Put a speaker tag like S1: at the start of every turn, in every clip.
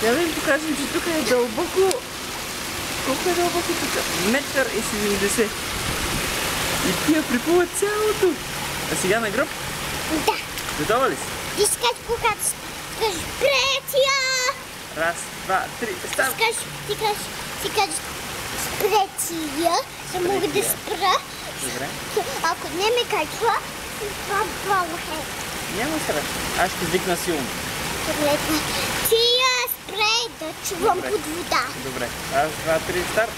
S1: Я да ви покажем, че тук е дълбоко. Колко е дълбоко тук? 1,70 м. И тия приплуват цялото. А сега на гръб?
S2: Да.
S1: Готова ли си?
S2: Ти скаш, когато скаш спретия.
S1: Раз, два, три, старт!
S2: Ти кажеш спретия, да мога да спра.
S1: Добре.
S2: Ако не ме качва, това балха.
S1: Няма страх. Аз ще викна силно.
S2: Добре. Тия спрей да чувам под вода.
S1: Добре. Раз, два, три, старт!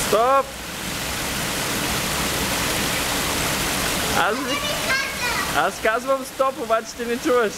S1: Стоп! Аз казвам стоп, обаче ти не чуваш.